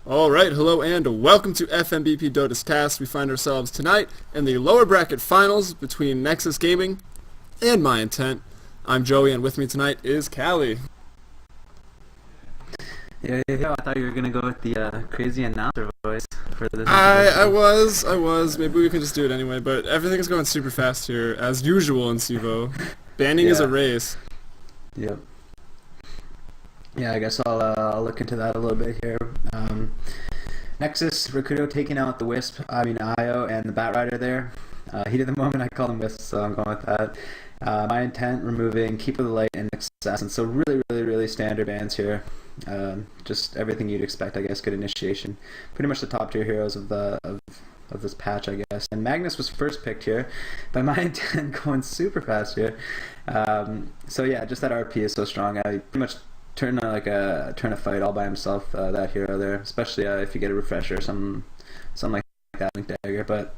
Alright, hello and welcome to fmbpdota's cast. We find ourselves tonight in the lower bracket finals between Nexus Gaming and My Intent. I'm Joey and with me tonight is Callie. Yeah, I thought you were gonna go with the crazy announcer voice for this. I was. Maybe we can just do it anyway, but everything is going super fast here, as usual in CEVO. Banning is a race. Yep. Yeah, I guess I'll look into that a little bit here. Nexus, Rakudo taking out the Wisp, Io, and the Bat Rider there. Heat of the moment, I call him Wisp, so I'm going with that. My Intent removing Keeper of the Light and Nexus Assassin. So really standard bans here. Just everything you'd expect, I guess. Good initiation. Pretty much the top tier heroes of this patch, I guess. And Magnus was first picked here by My Intent, going super fast here. So yeah, just that RP is so strong. I pretty much turn a fight all by himself, that hero there, especially if you get a refresher or something like that, Link Dagger. But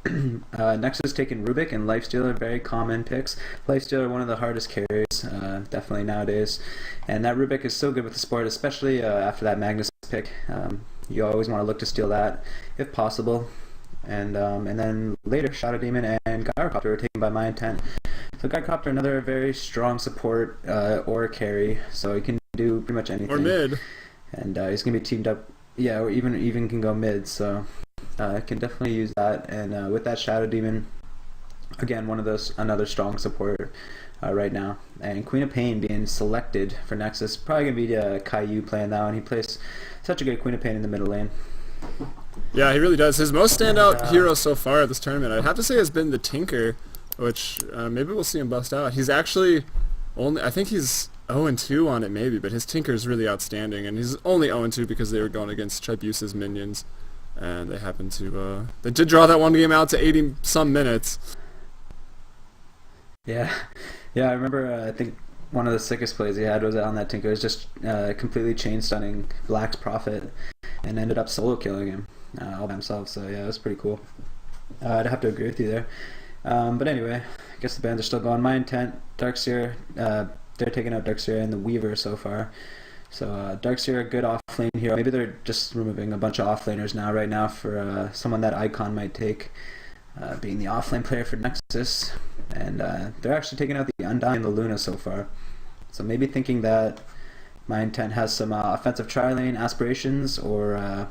Nexus taking Rubik and Lifestealer, very common picks. Lifestealer, one of the hardest carries, definitely nowadays, and that Rubik is so good with the support, especially after that Magnus pick. You always want to look to steal that if possible. And then later, Shadow Demon and Gyrocopter were taken by My Intent. So Gyrocopter, another very strong support or carry, so he can do pretty much anything. Or mid. And he's gonna be teamed up, yeah, or even can go mid. So can definitely use that. And with that Shadow Demon, again, another strong support right now. And Queen of Pain being selected for Nexus, probably gonna be Caillou playing that one. He plays such a good Queen of Pain in the middle lane. Yeah, he really does. His most standout hero so far at this tournament, I'd have to say, has been the Tinker, which maybe we'll see him bust out. He's actually I think he's 0-2 on it maybe, but his Tinker is really outstanding, and he's only 0-2 because they were going against Chibiusa's minions, and they happened to, they did draw that one game out to 80-some minutes. Yeah, I remember, I think one of the sickest plays he had was on that Tinker. It was just completely chain stunning Black's Prophet, and ended up solo killing him all by himself, so yeah, it was pretty cool. I'd have to agree with you there. But anyway, I guess the bans are still going. My Intent, Darkseer, they're taking out Darkseer and the Weaver so far. So Darkseer, a good offlane hero. Maybe they're just removing a bunch of offlaners right now for someone that Icon might take, being the offlane player for Nexus. And they're actually taking out the Undying and the Luna so far. So maybe thinking that My Intent has some offensive tri-lane aspirations, or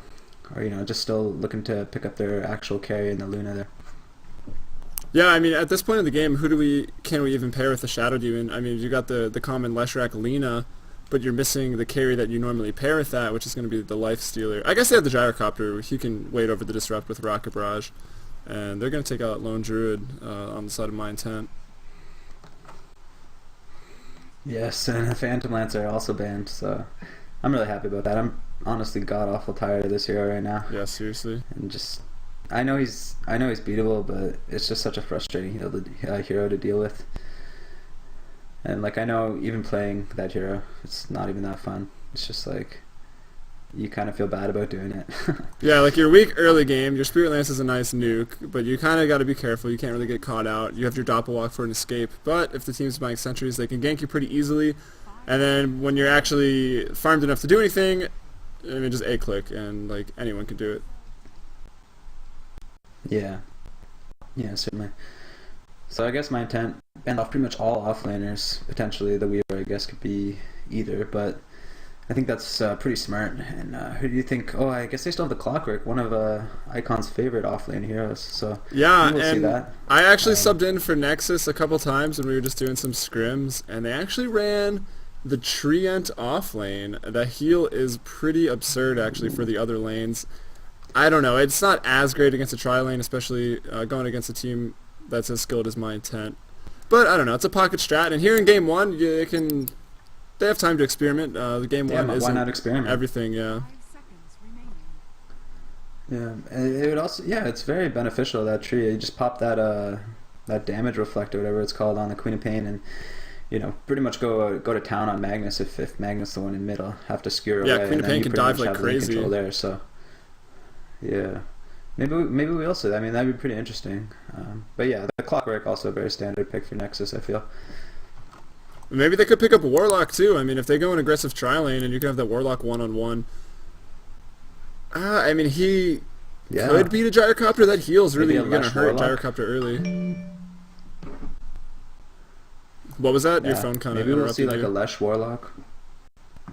just still looking to pick up their actual carry in the Luna there. Yeah, I mean, at this point in the game, can we even pair with the Shadow Demon? I mean, you got the common Leshrac Lina, but you're missing the carry that you normally pair with that, which is going to be the Lifestealer. I guess they have the Gyrocopter. He can wait over the Disrupt with Rocket Barrage, and they're going to take out Lone Druid on the side of My Intent. Yes, and the Phantom Lancer also banned, so I'm really happy about that. I'm honestly god-awful tired of this hero right now. Yeah, seriously. And just, I know he's beatable, but it's just such a frustrating hero to deal with. And like, I know even playing that hero, it's not even that fun. It's just like, you kind of feel bad about doing it. Yeah, like you're weak early game, your Spirit Lance is a nice nuke, but you kind of got to be careful. You can't really get caught out. You have your Doppelwalk for an escape, but if the team's buying sentries, they can gank you pretty easily. And then when you're actually farmed enough to do anything, I mean, just A-click, and like anyone can do it. Yeah, certainly. So I guess My Intent banned off pretty much all offlaners. Potentially the Weaver, I guess, could be either, but I think that's pretty smart. And who do you think? Oh, I guess they still have the Clockwork, one of Icon's favorite offlane heroes. So yeah, we'll see that. I actually subbed in for Nexus a couple times when we were just doing some scrims, and they actually ran the Treant offlane. The heal is pretty absurd actually for the other lanes. I don't know, it's not as great against a tri-lane, especially going against a team that's as skilled as My Intent. But I don't know, it's a pocket strat, and here in game one, they have time to experiment. The game one why not experiment? Everything, yeah. Yeah, it would also, yeah, it's very beneficial, that tree. You just pop that damage reflector, whatever it's called, on the Queen of Pain, and pretty much go to town on Magnus if Magnus the one in middle. Have to skewer away. Yeah, Queen of Pain can dive like crazy control there. So yeah, maybe we also. I mean, that'd be pretty interesting. But yeah, the Clockwork also a very standard pick for Nexus, I feel. Maybe they could pick up a Warlock too. I mean, if they go an aggressive tri-lane and you can have that Warlock one-on-one, I mean, he Yeah. could beat a gyrocopter. That heal's really Maybe a going to Lush hurt Warlock. gyrocopter early. What was that? Your Yeah. phone kind of Maybe we'll see interrupted like a you. Lesh Warlock.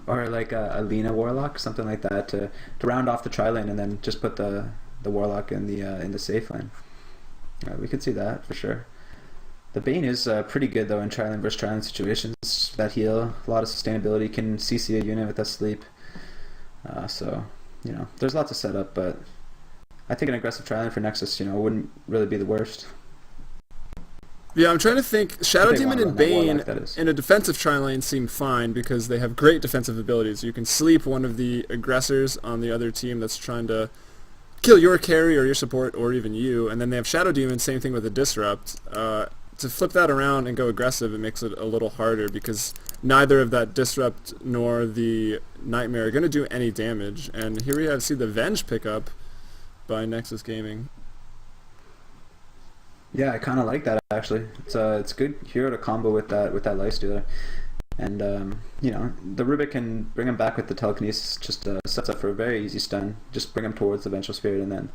Or like a Lina Warlock, something like that, to round off the tri lane and then just put the Warlock in the safe lane. We could see that for sure. The Bane is pretty good though in tri lane versus tri lane situations. That heal, a lot of sustainability, can CC a unit with that sleep. So you know, there's lots of setup, but I think an aggressive tri lane for Nexus, you know, wouldn't really be the worst. Yeah, I'm trying to think. Shadow If they Demon wanna and run that Bane Warlock, that is. in a defensive tri-lane seem fine because they have great defensive abilities. You can sleep one of the aggressors on the other team that's trying to kill your carry or your support or even you, and then they have Shadow Demon, same thing with a Disrupt. To flip that around and go aggressive, it makes it a little harder because neither of that Disrupt nor the Nightmare are going to do any damage. And here we see the Venge pickup by Nexus Gaming. Yeah, I kind of like that actually. It's good hero to combo with that lifestealer, and you know, the Rubik can bring him back with the telekinesis. Just sets up for a very easy stun. Just bring him towards the Vengeful Spirit, and then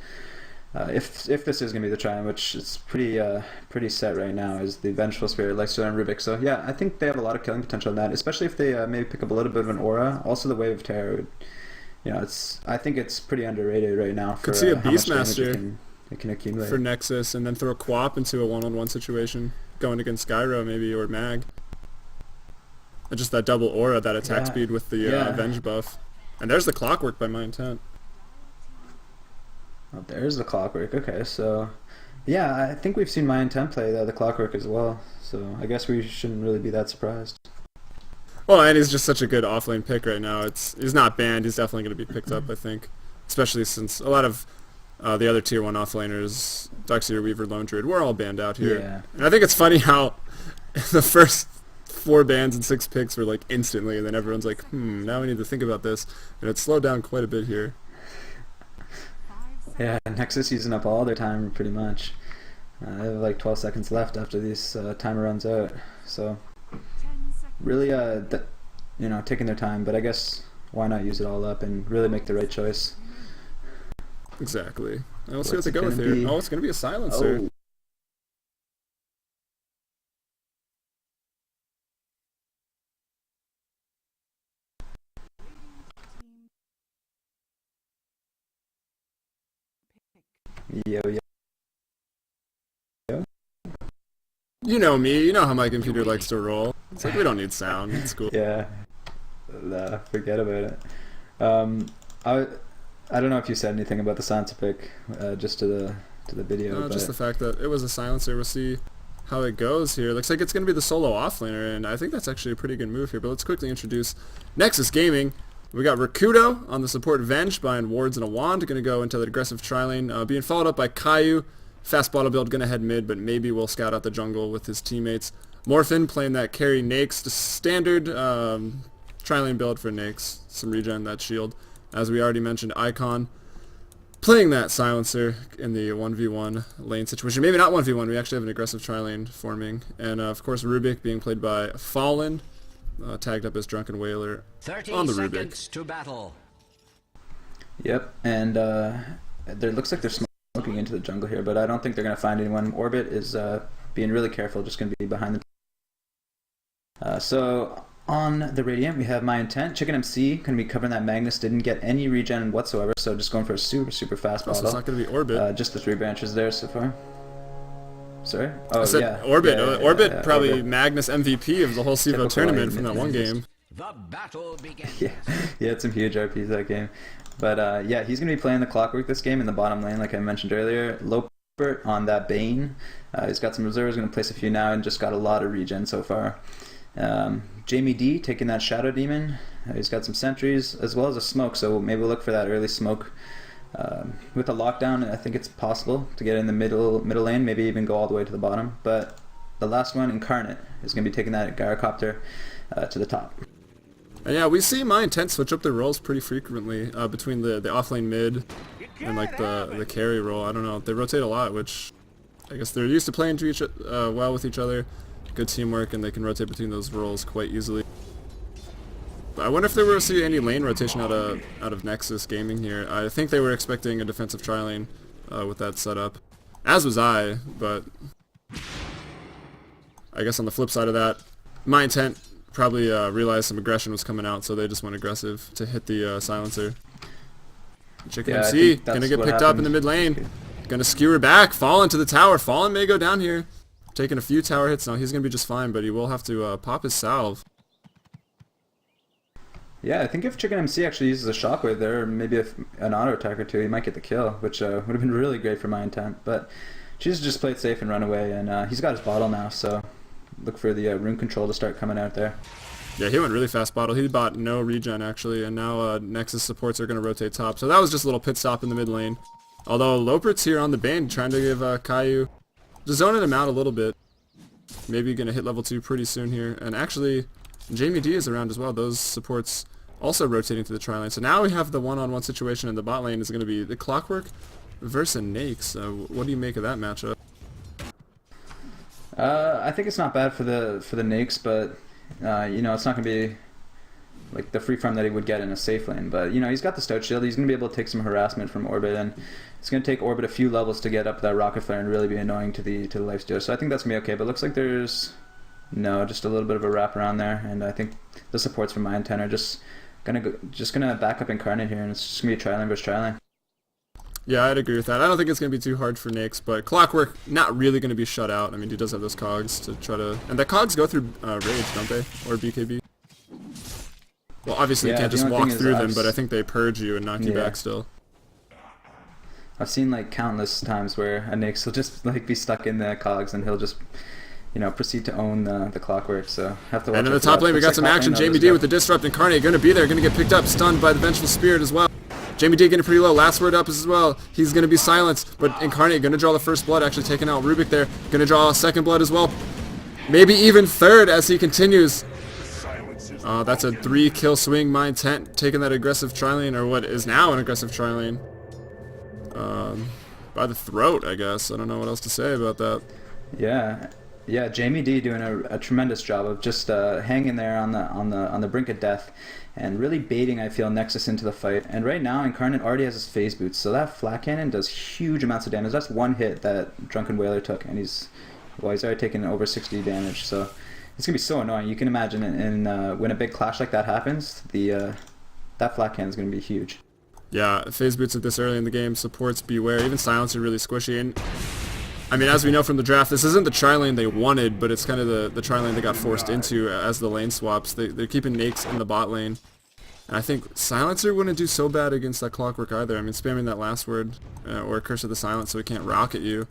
if this is gonna be the try, which it's pretty set right now, is the Vengeful Spirit, lifestealer, and Rubik. So yeah, I think they have a lot of killing potential in that, especially if they maybe pick up a little bit of an aura. Also, the Wave of Terror would, you know, I think it's pretty underrated right now for Could see a how much damage Beastmaster it can accumulate. for Nexus, and then throw Quap into a one-on-one situation, going against Skyro maybe, or Mag. Just that double aura, that attack Yeah. speed with the Yeah. Venge buff. And there's the Clockwork by My Intent. Oh, there's the Clockwork. Okay, so yeah, I think we've seen My Intent play the Clockwork as well. So I guess we shouldn't really be that surprised. Well, and he's just such a good offlane pick right now. He's not banned. He's definitely going to be picked up, I think. Especially since a lot of the other tier 1 offlaners, Darkseer, Weaver, Lone Druid, we're all banned out here. Yeah. And I think it's funny how the first 4 bans and 6 picks were like instantly, and then everyone's like, now we need to think about this. And it's slowed down quite a bit here. Yeah, Nexus using up all their time pretty much. They have like 12 seconds left after this timer runs out. So really, you know, taking their time. But I guess why not use it all up and really make the right choice? Exactly. And we'll see what What's they it go with gonna here. be? Oh, it's going to be a silencer. Oh. Yo, yo. You know me. You know how my computer likes to roll. It's like we don't need sound. It's cool. Yeah. Nah, forget about it. I don't know if you said anything about the silencer pick, just to the video. Just the but fact that it was a silencer. We'll see how it goes here. Looks like it's going to be the solo offlaner, and I think that's actually a pretty good move here. But let's quickly introduce Nexus Gaming. We got Rakudo on the support Venge buying wards and a wand. Going to go into the aggressive tri-lane, being followed up by Caillou. Fast bottle build, going to head mid, but maybe we'll scout out the jungle with his teammates. Morphin playing that carry Nakes, the standard tri-lane build for Nakes. Some regen, that shield. As we already mentioned, Icon playing that silencer in the 1v1 lane situation. Maybe not 1v1, we actually have an aggressive tri-lane forming. And of course Rubik being played by Fallen, tagged up as Drunken Whaler 30 on the seconds Rubik. to battle. Yep, and there looks like they're smoking into the jungle here, but I don't think they're going to find anyone. Orbit is being really careful, just going to be behind the... So on the Radiant, we have My Intent. Chicken MC going to be covering that Magnus. Didn't get any regen whatsoever, so just going for a super fast Oh, so bottle. it's not going to be Orbit. Just the 3 branches there so far. Sorry? Oh, I said yeah. Orbit. Yeah, Orbit yeah, probably Orbit. Magnus MVP of the whole CEVO Typical tournament from that one Magnus. game. The battle begins. Yeah, he had some huge RPs that game. But yeah, he's going to be playing the Clockwork this game in the bottom lane, like I mentioned earlier. Lopert on that Bane. He's got some reserves, going to place a few now, and just got a lot of regen so far. Jamie D taking that Shadow Demon. He's got some sentries as well as a smoke, so maybe we'll look for that early smoke. With the lockdown, I think it's possible to get in the middle lane, maybe even go all the way to the bottom. But the last one, Incarnate, is going to be taking that Gyrocopter to the top. And yeah, we see My Intent switch up their roles pretty frequently between the offlane mid and like the carry role. I don't know, they rotate a lot, which I guess they're used to playing well with each other. Good teamwork, and they can rotate between those roles quite easily. I wonder if they were to see any lane rotation out of Nexus Gaming here. I think they were expecting a defensive tri-lane with that setup, as was I, but I guess on the flip side of that, my intent probably realized some aggression was coming out, so they just went aggressive to hit the silencer. Chicken MC gonna get picked up in the mid lane. Gonna skewer back, fall into the tower. Fallen may go down here. Taking a few tower hits now. He's gonna be just fine, but he will have to pop his salve. Yeah, I think if Chicken MC actually uses a shockwave there, or maybe an auto attack or two, he might get the kill, which would have been really great for my intent. But Chibiusa just played safe and run away, and he's got his bottle now, so look for the rune control to start coming out there. Yeah, he went really fast bottle. He bought no regen actually, and now Nexus supports are going to rotate top. So that was just a little pit stop in the mid lane. Although Lopert's here on the Bane trying to give Caillou, just zoning him out a little bit. Maybe going to hit level 2 pretty soon here. And actually, Jamie D is around as well. Those supports also rotating to the tri-lane. So now we have the one-on-one situation in the bot lane is going to be the Clockwork versus Nakes. What do you make of that matchup? I think it's not bad for the Nakes, but you know, it's not going to be like the free farm that he would get in a safe lane. But you know, he's got the Stout Shield. He's going to be able to take some harassment from Orbit, and it's going to take Orbit a few levels to get up that Rocket Flare and really be annoying to the lifestealer. So I think that's going to be okay. But it looks like there's just a little bit of a wrap around there, and I think the supports from my intent are just gonna back up Incarnate here, and it's just gonna be a tri-lane versus tri-lane. Yeah, I'd agree with that. I don't think it's going to be too hard for Nyx, but Clockwork not really going to be shut out. I mean, he does have those cogs to try to... And the cogs go through Rage, don't they? Or BKB? Well, obviously you can't just walk through them, but I think they purge you and knock you back still. I've seen like countless times where a Nyx will just like be stuck in the cogs and he'll just, you know, proceed to own the Clockwork, so have to watch. And in the top lane we got some action. Jamie D with the Disrupt. Incarnate going to be there, going to get picked up, stunned by the Vengeful Spirit as well. Jamie D getting pretty low. Last word up as well. He's going to be silenced, but Incarnate going to draw the first blood, actually taking out Rubik there. Going to draw a second blood as well. Maybe even third as he continues. That's a 3-kill swing. My intent taking that aggressive tri-lane, or what is now an aggressive tri-lane. By the throat, I guess. I don't know what else to say about that. Yeah, Jamie D doing a tremendous job of just hanging there on the brink of death, and really baiting, I feel, Nexus into the fight. And right now, Incarnate already has his phase boots, so that flat cannon does huge amounts of damage. That's one hit that Drunken Whaler took, and he's already taken over 60 damage. So it's gonna be so annoying. You can imagine, when a big clash like that happens, that flat cannon is gonna be huge. Yeah, phase boots at this early in the game, supports beware. Even Silencer really squishy. And I mean, as we know from the draft, this isn't the tri-lane they wanted, but it's kind of the tri-lane they got forced into as the lane swaps. They're keeping Nakes in the bot lane. And I think Silencer wouldn't do so bad against that Clockwork either. I mean, spamming that last word, or Curse of the Silence, so he can't rocket you.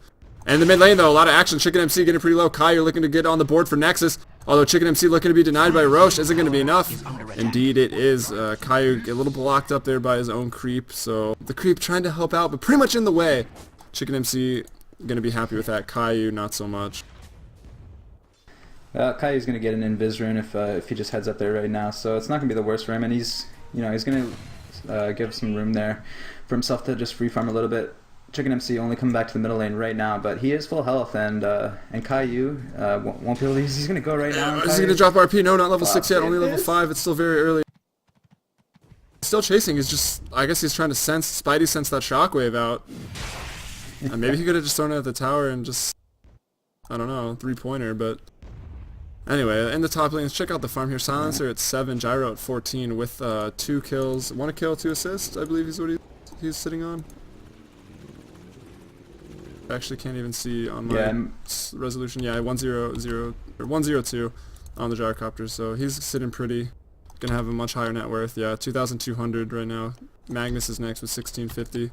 And in the mid lane, though, a lot of action. Chicken MC getting pretty low. Kai, you're looking to get on the board for Nexus. Although Chicken MC looking to be denied by Roche. Is it going to be enough? Indeed it is. Caillou a little blocked up there by his own creep. So the creep trying to help out, but pretty much in the way. Chicken MC going to be happy with that. Caillou, not so much. Caillou's going to get an Invis rune if he just heads up there right now. So it's not going to be the worst for him. And he's going to give some room there for himself to just free farm a little bit. Chicken MC only coming back to the middle lane right now, but he is full health, and Caillou won't be able to. He's going to go right now. Is he going to drop RP? No, not level 6 yet. Only level 5. It's still very early. Still chasing. He's just, I guess he's trying to Spidey sense that shockwave out. Maybe he could have just thrown it at the tower and just, I don't know, 3-pointer. But anyway, in the top lane, let's check out the farm here. Silencer at 7, Gyro at 14 with 2 kills, 1 kill, 2 assists. I believe is what he's sitting on. I actually can't even see on my resolution. Yeah, 100 or 102 on the gyrocopter. So he's sitting pretty. Gonna have a much higher net worth. Yeah, 2,200 right now. Magnus is next with 1,650.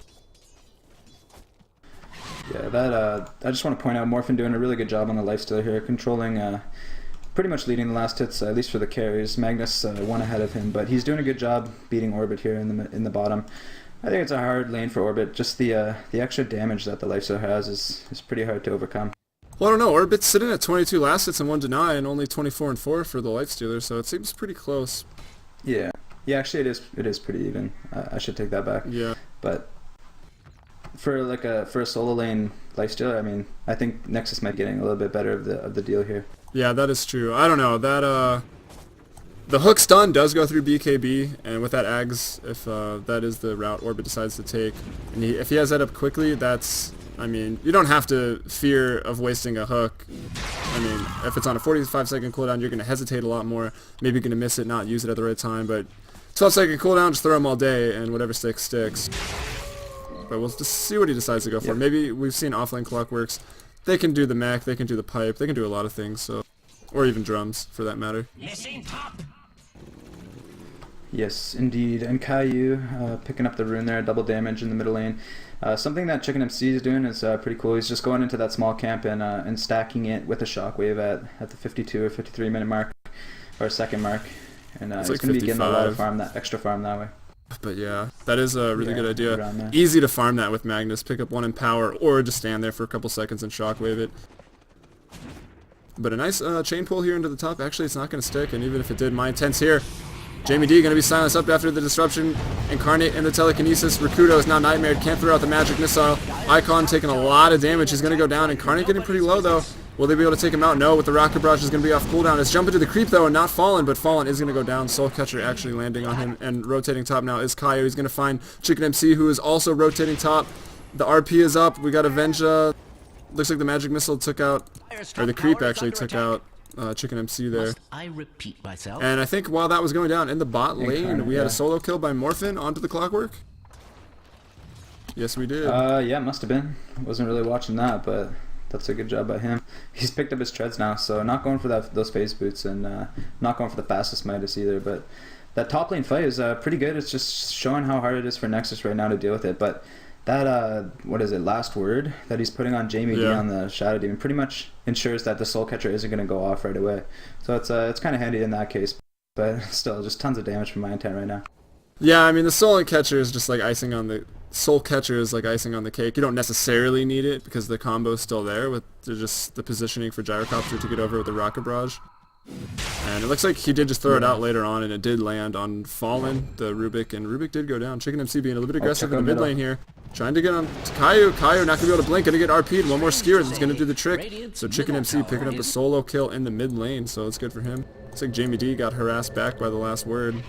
Yeah, that I just want to point out Morphin doing a really good job on the lifestealer here, controlling, pretty much leading the last hits, at least for the carries. Magnus one ahead of him, but he's doing a good job beating Orbit here in the bottom. I think it's a hard lane for Orbit. Just the extra damage that the lifestealer has is pretty hard to overcome. Well, I don't know. Orbit's sitting at 22 last hits and 1 deny, and only 24 and 4 for the lifestealer, so it seems pretty close. Yeah, actually it is pretty even. I should take that back. Yeah. But for a solo lane lifestealer, I mean, I think Nexus might be getting a little bit better of the deal here. Yeah, that is true. I don't know. That The hook stun does go through BKB, and with that Ags, if that is the route Orbit decides to take, and if he has that up quickly, that's, I mean, you don't have to fear of wasting a hook. I mean, if it's on a 45-second cooldown, you're going to hesitate a lot more. Maybe you're going to miss it, not use it at the right time, but 12-second cooldown, just throw them all day, and whatever sticks, sticks. But we'll just see what he decides to go for. Maybe we've seen offlane clockworks. They can do the mech, they can do the pipe, they can do a lot of things, so, or even drums, for that matter. Yes, indeed. And Caillou picking up the rune there, double damage in the middle lane. Something that Chicken MC is doing is pretty cool. He's just going into that small camp and stacking it with a shockwave at the 52 or 53 minute mark, or second mark. And he's like going to be getting a lot of $55. extra farm that way. But yeah, that is a really good idea. around there. Easy to farm that with Magnus. Pick up one in power, or just stand there for a couple seconds and shockwave it. But a nice chain pull here into the top. Actually, it's not going to stick, and even if it did, my intent's here. Jamie D going to be silenced up after the disruption. Incarnate in the telekinesis. Rakudo is now nightmared. Can't throw out the magic missile. Icon taking a lot of damage. He's going to go down. Incarnate getting pretty low, though. Will they be able to take him out? No, with the rocket barrage is going to be off cooldown. It's jumping to the creep, though, and not Fallen, but Fallen is going to go down. Soul Catcher actually landing on him, and rotating top now is Caillou. He's going to find Chicken MC, who is also rotating top. The RP is up. We got Avenja. Looks like the magic missile took out, or the creep actually took out Chicken MC there. I repeat myself. And I think while that was going down in the bot lane, we had a solo kill by Morphin onto the Clockwork. Yes, we did. Yeah, must have been. Wasn't really watching that, but that's a good job by him. He's picked up his treads now, so not going for those phase boots, and not going for the fastest Midas either. But that top lane fight is pretty good. It's just showing how hard it is for Nexus right now to deal with it. But that, what is it, last word that he's putting on Jamie D on the Shadow Demon pretty much ensures that the Soul Catcher isn't going to go off right away. So it's kind of handy in that case. But still, just tons of damage from my intent right now. Yeah, I mean, the Soul Catcher is just like icing on the... Soul Catcher is like icing on the cake. You don't necessarily need it because the combo's still there with just the positioning for Gyrocopter to get over with the Rocket Barrage. And it looks like he did just throw it out later on, and it did land on Fallen, the Rubik, and Rubik did go down. Chicken MC being a little bit aggressive in the mid lane here. Trying to get on to Caillou. Caillou not going to be able to blink. Going to get RP'd. One more Skewers. It's going to do the trick. So Chicken MC picking up a solo kill in the mid lane, so it's good for him. Looks like Jamie D got harassed back by the last word.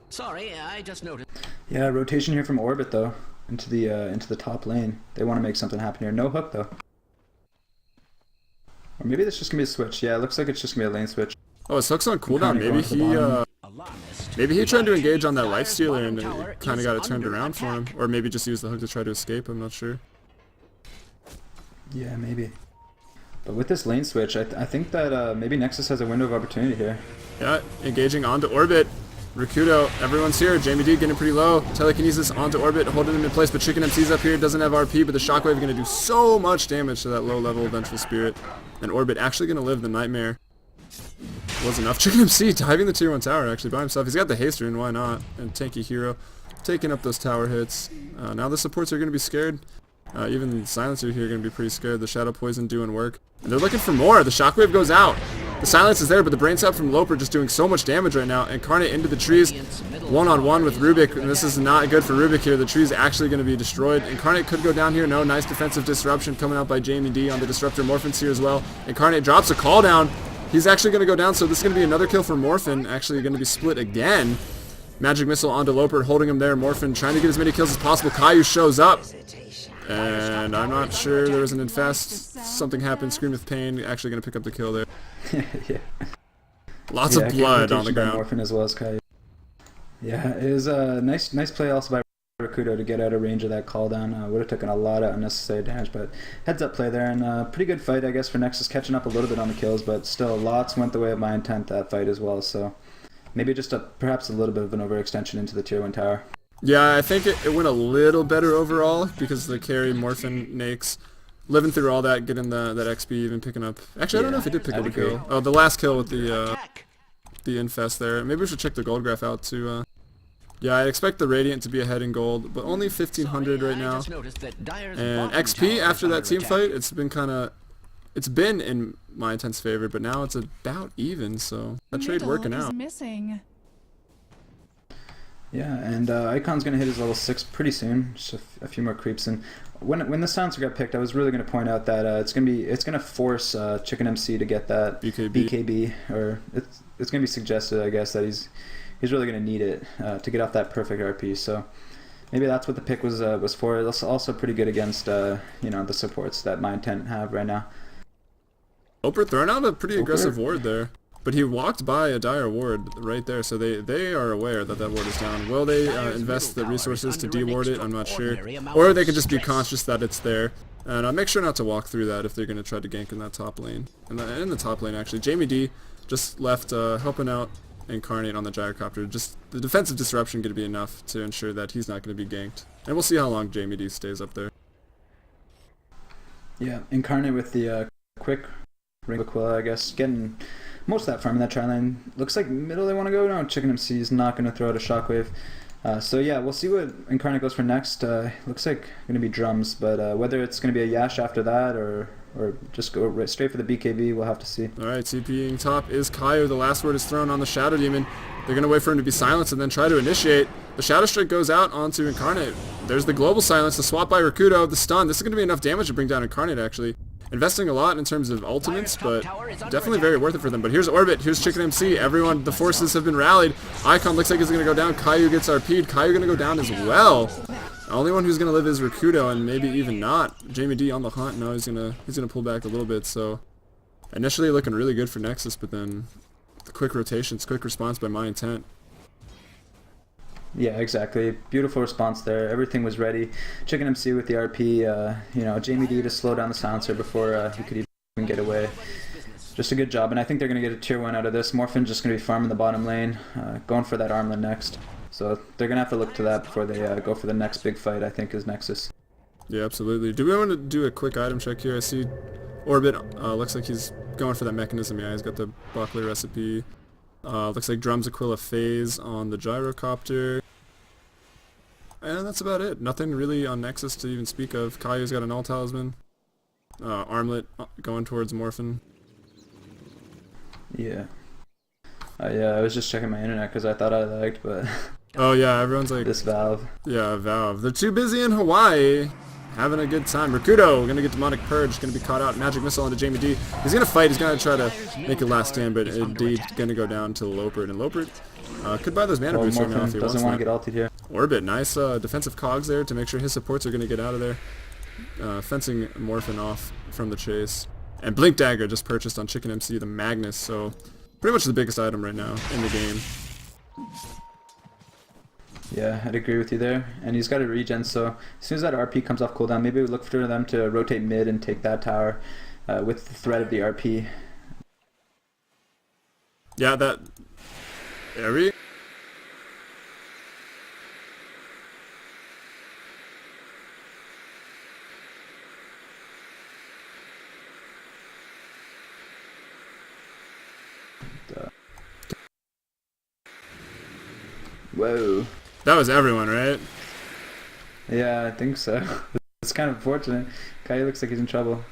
Sorry, I just noticed. Yeah, rotation here from Orbit though into the top lane. They want to make something happen here. No hook though. Or maybe this just gonna be a switch. Yeah, it looks like it's just gonna be a lane switch. Oh, his hook's on cooldown. Maybe he tried to engage on that lifestealer and kind of got it turned around for him, or maybe just used the hook to try to escape. I'm not sure. Yeah, maybe. But with this lane switch, I think that maybe Nexus has a window of opportunity here. Yeah, engaging onto Orbit. Rakudo, everyone's here. Jamie D getting pretty low. Telekinesis onto Orbit, holding him in place, but Chicken MC's up here, doesn't have RP, but the Shockwave is going to do so much damage to that low-level Vengeful Spirit. And Orbit actually going to live the Nightmare. Was enough. Chicken MC diving the tier 1 tower actually by himself. He's got the haste rune, why not? And Tanky Hero taking up those tower hits. Now the supports are going to be scared. Even the Silencer here are going to be pretty scared. The Shadow Poison doing work. And they're looking for more. The Shockwave goes out. The silence is there, but the Brain Sap from Loper just doing so much damage right now. Incarnate into the trees, one-on-one with Rubik, and this is not good for Rubik here. The tree's actually going to be destroyed. Incarnate could go down here. No, nice defensive disruption coming out by Jamie D on the Disruptor. Morphin's here as well. Incarnate drops a call down. He's actually going to go down, so this is going to be another kill for Morphin. Actually going to be split again. Magic Missile onto Loper, holding him there. Morphin trying to get as many kills as possible. Caillou shows up. And I'm not sure there was an infest. Something happened. Scream with Pain actually going to pick up the kill there. Yeah. Lots of blood on the ground. Morphin as well as Caillou. Yeah, it was a nice play also by Rakudo to get out of range of that call down. Would have taken a lot of unnecessary damage, but heads up play there, and pretty good fight I guess for Nexus, catching up a little bit on the kills, but still lots went the way of my intent that fight as well. So maybe just perhaps a little bit of an overextension into the tier 1 tower. Yeah, I think it went a little better overall because the carry Morphin Nakes living through all that, getting that XP, even picking up. Actually, I don't know if he did pick up a kill. Oh, the last kill with the infest there. Maybe we should check the gold graph out too. Yeah, I expect the Radiant to be ahead in gold, but only 1,500 right now. And XP after that team fight, it's been in my intense favor, but now it's about even. So that trade working out. Yeah, and Icon's going to hit his level 6 pretty soon. Just a few more creeps, and when the silencer got picked, I was really going to point out that it's going to force Chicken MC to get that BKB, or it's going to be suggested, I guess, that he's really going to need it to get off that perfect RP. So maybe that's what the pick was for. It's also pretty good against the supports that my intent have right now. Oper throwing out a pretty aggressive ward there. But he walked by a dire ward right there, so they are aware that ward is down. Will they invest the resources to de-ward it? I'm not sure. Or they could just be conscious that it's there. And make sure not to walk through that if they're going to try to gank in that top lane. And in the top lane, actually, Jamie D just left helping out Incarnate on the gyrocopter. Just the defensive disruption going to be enough to ensure that he's not going to be ganked. And we'll see how long Jamie D stays up there. Yeah, Incarnate with the quick Ring of Aquila, I guess, getting most of that farm in that tri lane. Looks like middle they want to go. No, Chicken MC is not going to throw out a shockwave. So yeah, we'll see what Incarnate goes for next. Looks like going to be drums, but whether it's going to be a Yash after that or just go right straight for the BKB, we'll have to see. Alright, TPing top is Kaio. The last word is thrown on the Shadow Demon. They're going to wait for him to be silenced and then try to initiate. The Shadow Strike goes out onto Incarnate. There's the global silence, the swap by Rakudo, the stun. This is going to be enough damage to bring down Incarnate, actually. Investing a lot in terms of ultimates, but definitely very worth it for them. But here's Orbit, here's Chicken MC, everyone, the forces have been rallied. Icon looks like he's going to go down, Caillou gets RP'd, Caillou going to go down as well. The only one who's going to live is Rakudo, and maybe even not. Jamie D on the hunt, now he's gonna pull back a little bit, so initially looking really good for Nexus, but then the quick rotations, quick response by My Intent. Yeah, exactly. Beautiful response there. Everything was ready. Chicken MC with the RP, Jamie D to slow down the silencer before he could even get away. Just a good job, and I think they're going to get a tier 1 out of this. Morphin's just going to be farming the bottom lane, going for that armlet next. So they're going to have to look to that before they go for the next big fight, I think, is Nexus. Yeah, absolutely. Do we want to do a quick item check here? I see Orbit looks like he's going for that mechanism. Yeah, he's got the Buckley recipe. Looks like Drums Aquila Phase on the gyrocopter. And that's about it. Nothing really on Nexus to even speak of. Caillou's got an All Talisman. Armlet going towards Morphin. Yeah. I was just checking my internet because I thought I lagged, but... Oh yeah, everyone's like... This Valve. Yeah, Valve. They're too busy in Hawaii. Having a good time. Rakudo gonna get Demonic Purge, gonna be caught out. Magic Missile onto Jamie D. He's gonna fight, he's gonna try to make a last stand, but indeed gonna go down to Lopert. And Lopert could buy those mana boosts right now if he wants. Doesn't want to get ulted here. Orbit, nice defensive cogs there to make sure his supports are gonna get out of there. Fencing Morphin off from the chase. And Blink Dagger just purchased on Chicken MC, the Magnus, so pretty much the biggest item right now in the game. Yeah, I'd agree with you there. And he's got a regen, so as soon as that RP comes off cooldown, maybe we look for them to rotate mid and take that tower with the threat of the RP. Yeah, that... There we... Whoa. That was everyone, right? Yeah, I think so. It's kind of unfortunate. Kai looks like he's in trouble.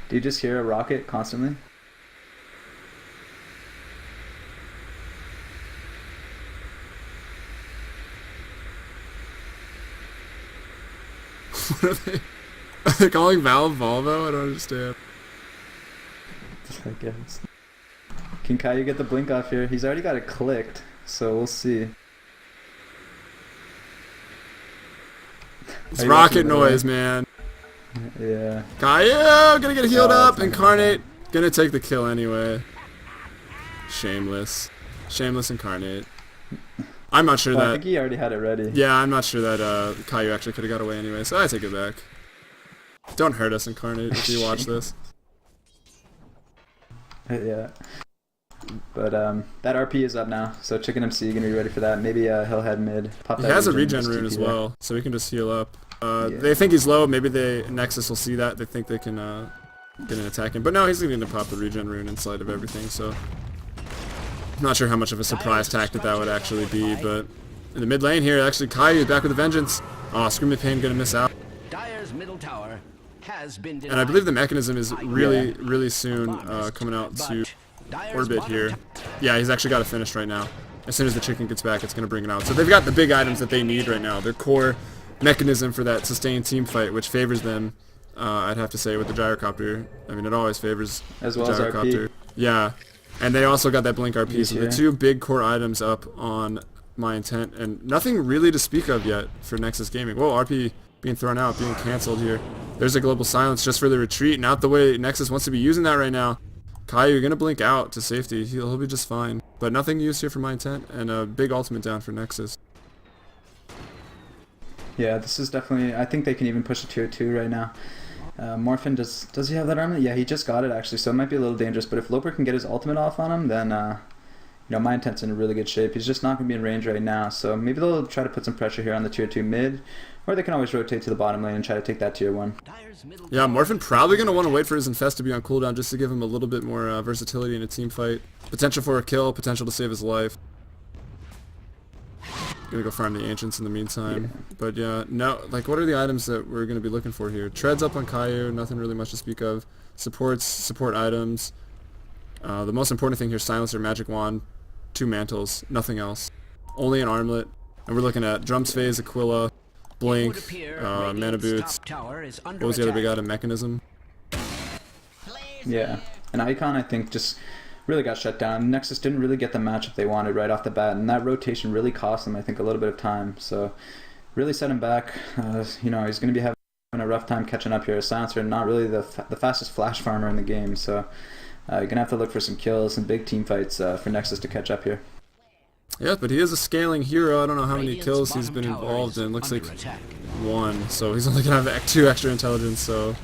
Do you just hear a rocket constantly? What are they? Are they calling Valve Volvo? I don't understand. I guess. Can Caillou get the blink off here? He's already got it clicked, so we'll see. It's rocket noise, man. Yeah. Caillou gonna get healed up. Incarnate gonna take the kill anyway. Shameless. Shameless Incarnate. I'm not sure that... I think he already had it ready. Yeah, I'm not sure that Caillou actually could have got away anyway, so I take it back. Don't hurt us, Incarnate, if you watch this. Yeah. But that RP is up now, so Chicken MC gonna be ready for that. Maybe he'll head mid. Pop that. He has a regen rune as well, so he can just heal up. They think he's low. Maybe Nexus will see that. They think they can get an attack him. But no, he's going to pop the regen rune inside of everything. So I'm not sure how much of a surprise tactic that would actually be. But in the mid lane here, actually Caillou back with a vengeance. Oh, Screaming Pain going to miss out. Dire's middle tower has been denied. And I believe the mechanism is really soon coming out to Orbit here. Yeah, he's actually got it finished right now. As soon as the chicken gets back, it's going to bring it out. So they've got the big items that they need right now. Their core mechanism for that sustained team fight, which favors them. I'd have to say with the gyrocopter. I mean, it always favors As the well as gyrocopter. RP. Yeah, and they also got that blink RP. Yes, So the yeah. two big core items up on my intent, and nothing really to speak of yet for Nexus Gaming. Whoa, RP being thrown out, being canceled here. There's a global silence just for the retreat, not the way Nexus wants to be using that right now. Kai, you're gonna blink out to safety. He'll be just fine. But nothing used here for my intent, and a big ultimate down for Nexus. Yeah, this is definitely. I think they can even push a tier 2 right now. Morphin, does he have that armament? Yeah, he just got it actually, so it might be a little dangerous. But if Loper can get his ultimate off on him, then my intent's in really good shape. He's just not going to be in range right now, so maybe they'll try to put some pressure here on the tier 2 mid, or they can always rotate to the bottom lane and try to take that tier 1. Yeah, Morphin probably going to want to wait for his Infest to be on cooldown just to give him a little bit more versatility in a team fight. Potential for a kill, potential to save his life. Gonna go farm the Ancients in the meantime. Yeah. But yeah, no, like what are the items that we're gonna be looking for here? Treads up on Caillou, nothing really much to speak of. Support items. The most important thing here, Silencer, Magic Wand, 2 mantles, nothing else. Only an armlet. And we're looking at Drums Phase, Aquila, Blink, Mana Boots. What was the other big item? Mechanism. Yeah, and Icon I think just really got shut down. Nexus didn't really get the matchup they wanted right off the bat, and that rotation really cost them, I think, a little bit of time. So really set him back. He's going to be having a rough time catching up here. Silencer, not really the fastest flash farmer in the game, so you're going to have to look for some kills, some big team fights for Nexus to catch up here. Yeah, but he is a scaling hero. I don't know how many kills he's been involved in. Looks like 1, so he's only going to have 2 extra intelligence, so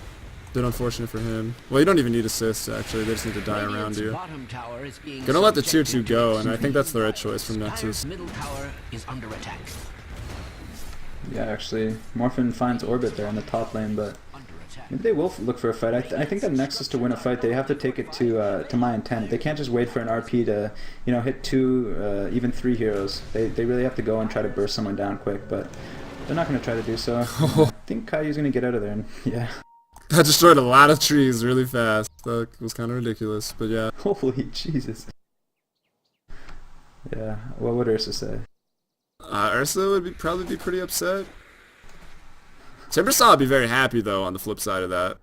bit unfortunate for him. Well, you don't even need assists, actually. They just need to die around you. Gonna let the tier 2 go, and I think that's the right choice from Nexus. Yeah, actually, Morphin finds Orbit there in the top lane, but maybe they will look for a fight. I think that Nexus, to win a fight, they have to take it to my intent. They can't just wait for an RP to, hit 2, even 3 heroes. They really have to go and try to burst someone down quick, but they're not going to try to do so. I think Caillou's going to get out of there, and yeah. That destroyed a lot of trees really fast. That was kind of ridiculous, but yeah. Holy Jesus. Yeah, what would Ursa say? Ursa would probably be pretty upset. Timbersaw would be very happy, though, on the flip side of that.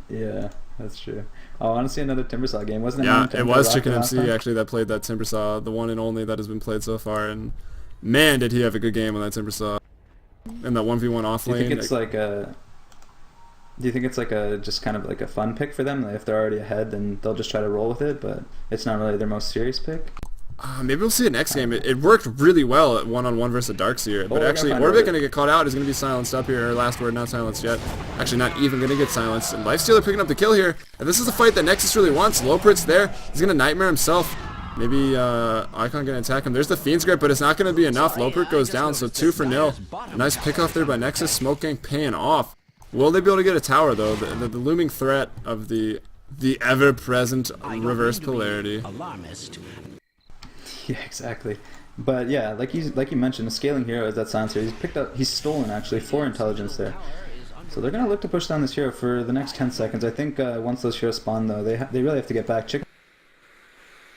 Yeah, that's true. Oh, honestly, another Timbersaw game, wasn't it? Yeah, it was Chicken MC, actually, that played that Timbersaw, the one and only that has been played so far, and man, did he have a good game on that Timbersaw. And that 1v1 off lane. Do you think it's like a just kind of like a fun pick for them? Like if they're already ahead, then they'll just try to roll with it, but it's not really their most serious pick? Maybe we'll see it next game. It worked really well at 1-on-1 versus Darkseer, but actually Orbit going to get caught out. Is going to be silenced up here. Last word, not silenced yet. Actually, not even going to get silenced. And Lifestealer picking up the kill here. And this is a fight that Nexus really wants. Lopert's there. He's going to Nightmare himself. Maybe Icon going to attack him. There's the Fiend's Grip, but it's not going to be enough. Lopert goes down, so 2-0. Nice pick off there by Nexus. Smoke Gang paying off. Will they be able to get a tower, though? The looming threat of the ever-present reverse polarity. Yeah, exactly. But yeah, like you mentioned, the scaling hero is that Silencer. He's stolen actually 4 intelligence there. So they're gonna look to push down this hero for the next 10 seconds. I think once those heroes spawn, though, they really have to get back. Chicken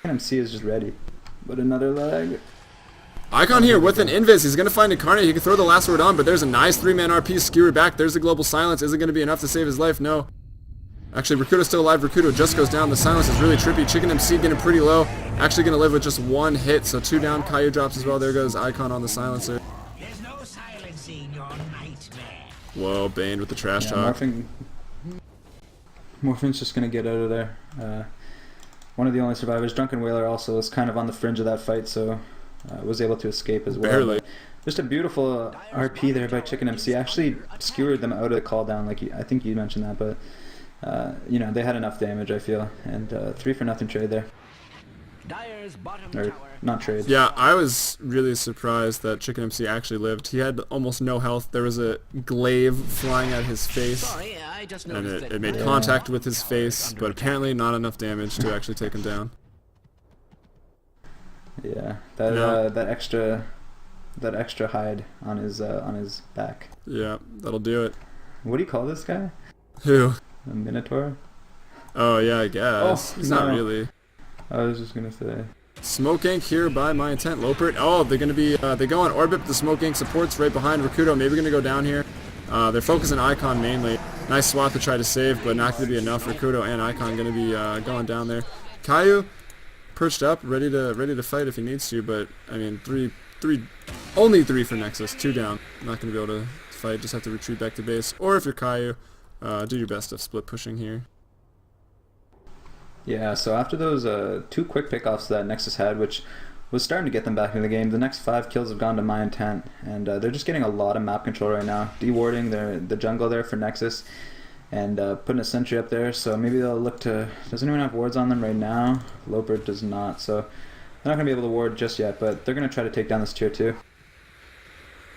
MC is just ready. But another leg. Icon here with an Invis. He's going to find Incarnate. He can throw the last word on, but there's a nice 3-man RP skewer back. There's the global silence. Is it going to be enough to save his life? No. Actually, Rakuto's still alive. Rakuto just goes down. The silence is really trippy. Chicken MC getting pretty low. Actually going to live with just 1 hit, so 2 down. Caillou drops as well. There goes Icon on the silencer. There's no silencing your nightmare. Whoa, Bane with the trash talk. Morphin's just going to get out of there. One of the only survivors. Drunken Whaler also is kind of on the fringe of that fight, so was able to escape as well. Barely. Just a beautiful RP there by Chicken MC. Actually skewered them out of the call down, like I think you mentioned that, but they had enough damage, I feel, and 3-for-0 trade there. Or not trade. Yeah, I was really surprised that Chicken MC actually lived. He had almost no health. There was a glaive flying at his face, and it made contact with his face, but apparently not enough damage to actually take him down. Yeah, that extra hide on his back. Yeah, that'll do it. What do you call this guy? Who? A Minotaur? Oh yeah, I guess. Oh, He's no. not really. I was just gonna say. Smoke ink here by my intent. Lopert. Oh, they're going to be, they go on orbit, but the smoke ink supports right behind Rakudo. Maybe going to go down here. They're focusing Icon mainly. Nice swat to try to save, but not going to be enough. Rakudo and Icon going to be going down there. Caillou perched up, ready to fight if he needs to, but I mean, only three for Nexus, 2 down. Not going to be able to fight, just have to retreat back to base. Or if you're Caillou, do your best of split pushing here. Yeah, so after those 2 quick pickoffs that Nexus had, which was starting to get them back in the game, the next 5 kills have gone to my intent, and they're just getting a lot of map control right now. Dewarding the jungle there for Nexus, and putting a sentry up there, so maybe they'll look to... Does anyone have wards on them right now? Lopert does not, so they're not going to be able to ward just yet, but they're going to try to take down this tier 2.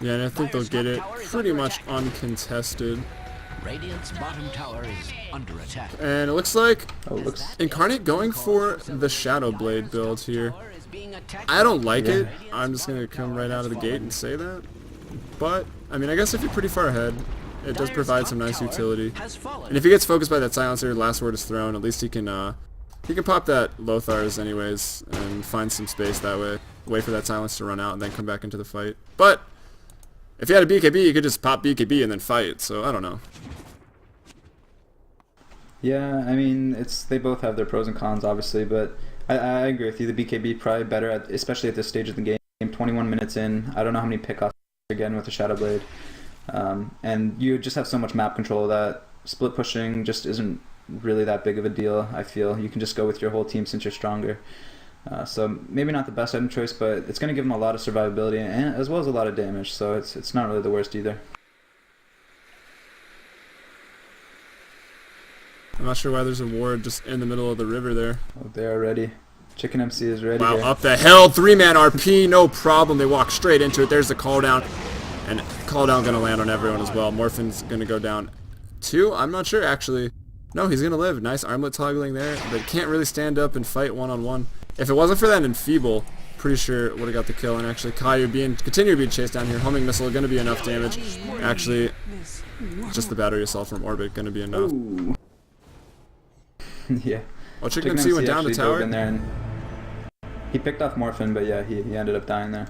Yeah, and I think they'll get it pretty much uncontested. Radiant's bottom tower is under attack. And it looks like looks... Incarnate going for the Shadow Blade build here. I don't like it. I'm just going to come right out of the gate and say that. But, I mean, I guess if you're pretty far ahead, it does provide some nice utility. And if he gets focused by that silencer, last word is thrown, at least he can pop that Lothar's anyways and find some space that way. Wait for that silence to run out and then come back into the fight. But if you had a BKB, you could just pop BKB and then fight, so I don't know. Yeah, I mean, they both have their pros and cons, obviously, but I agree with you. The BKB probably better, especially at this stage of the game. 21 minutes in, I don't know how many pickoffs again with the Shadow Blade. And you just have so much map control that split pushing just isn't really that big of a deal, I feel. You can just go with your whole team since you're stronger. So maybe not the best item choice, but it's going to give them a lot of survivability and as well as a lot of damage, so it's not really the worst either. I'm not sure why there's a ward just in the middle of the river there. Oh, they're ready. Chicken MC is ready. Wow, here. up the hill, 3-man RP, no problem. They walk straight into it. There's the call down. And call down going to land on everyone as well. Morphin's going to go down 2. I'm not sure, actually. No, he's going to live. Nice armlet toggling there. But can't really stand up and fight one-on-one. If it wasn't for that Enfeeble, pretty sure would have got the kill. And actually, Caillou continue being chased down here. Homing missile going to be enough damage. Actually, just the battery assault from orbit going to be enough. Ooh. Yeah. Oh, Chicken MC went down the tower. In there and he picked off Morphin, but yeah, he ended up dying there.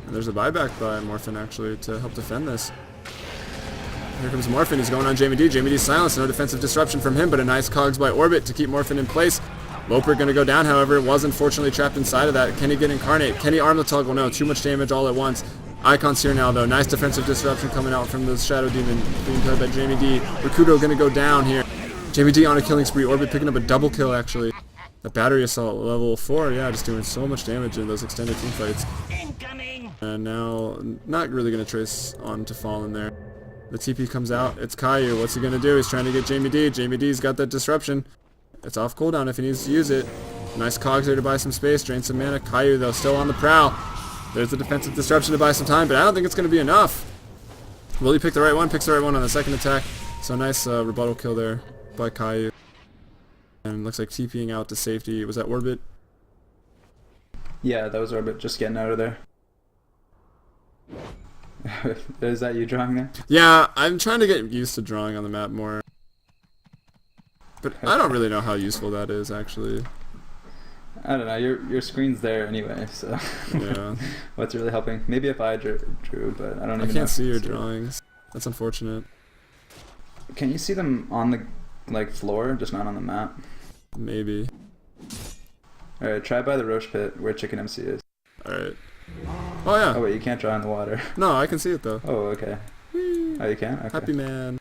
And there's a buyback by Morphin actually to help defend this. Here comes Morphin, he's going on Jamie D. Jamie D's silenced, no defensive disruption from him, but a nice cogs by Orbit to keep Morphin in place. Loper going to go down, however, was unfortunately trapped inside of that. Can he get Incarnate? Can he arm the toggle? No, too much damage all at once. Icon's here now though, nice defensive disruption coming out from the Shadow Demon being played by Jamie D. Rakudo going to go down here. Jamie D on a killing spree, Orbit picking up a double kill actually. The battery assault level 4, yeah, just doing so much damage in those extended team fights. And now, not really going to trace on to Fallen there. The TP comes out, it's Caillou, what's he going to do? He's trying to get Jamie D. Jamie D's got that disruption. It's off cooldown if he needs to use it. Nice cogs there to buy some space, drain some mana. Caillou though, still on the prowl. There's the defensive disruption to buy some time, but I don't think it's going to be enough. Will he pick the right one? Picks the right one on the second attack. So nice rebuttal kill there by Caillou. And looks like TPing out to safety. Was that Orbit? Yeah, that was Orbit, just getting out of there. Is that you drawing there? Yeah, I'm trying to get used to drawing on the map more. But I don't really know how useful that is, actually. I don't know, your screen's there anyway, so... Yeah. What's really helping? Maybe if I drew, but I don't even know. I can't see your drawings. That's unfortunate. Can you see them on the floor, just not on the map? Maybe. Alright, try by the Roche pit where Chicken MC is. Alright. Oh yeah. Oh wait, you can't draw in the water. No, I can see it though. Oh, okay. Whee. Oh, you can? Okay. Happy man.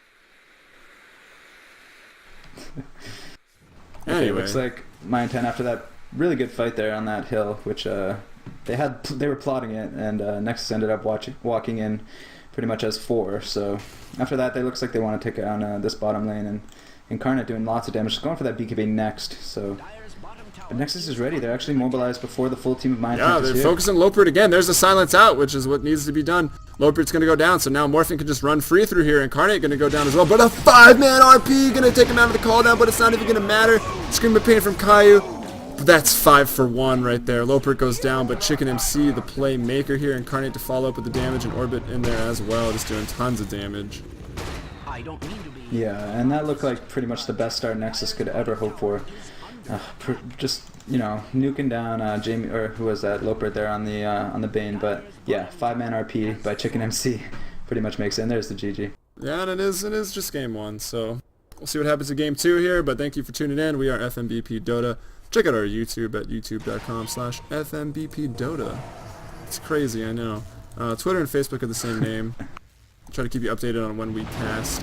Okay, Anyway. looks like my intent after that really good fight there on that hill, which they were plotting it, and Nexus ended up walking in pretty much as 4. So after that, they looks like they want to take on this bottom lane, and Incarnate doing lots of damage, just going for that BKB next. So, but Nexus is ready. They're actually mobilized before the full team of my intent is they're here. focusing Lopert again. There's a silence out, which is what needs to be done. Lopert's going to go down, so now Morphin can just run free through here. Incarnate going to go down as well, but a 5-man RP going to take him out of the call down, but it's not even going to matter. Scream of pain from Caillou. That's 5 for 1 right there. Lopert goes down, but Chicken MC, the playmaker here, Incarnate to follow up with the damage, and Orbit in there as well, just doing tons of damage. I don't mean to be. Yeah, and that looked like pretty much the best start Nexus could ever hope for. Just you know, nuking down Jamie, or who was that, Loper there on the Bane. But yeah, 5-man RP by Chicken MC pretty much makes it. And there's the GG. Yeah, and it is just game 1, so we'll see what happens in game 2 here, but thank you for tuning in. We are fmbpdota. Check out our YouTube at youtube.com/fmbpdota. It's crazy, I know. Twitter and Facebook are the same name. Try to keep you updated on when we cast.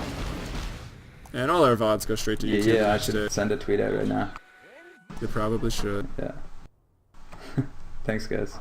And all our VODs go straight to YouTube. Yeah, I should send a tweet out right now. You probably should. Yeah. Thanks, guys.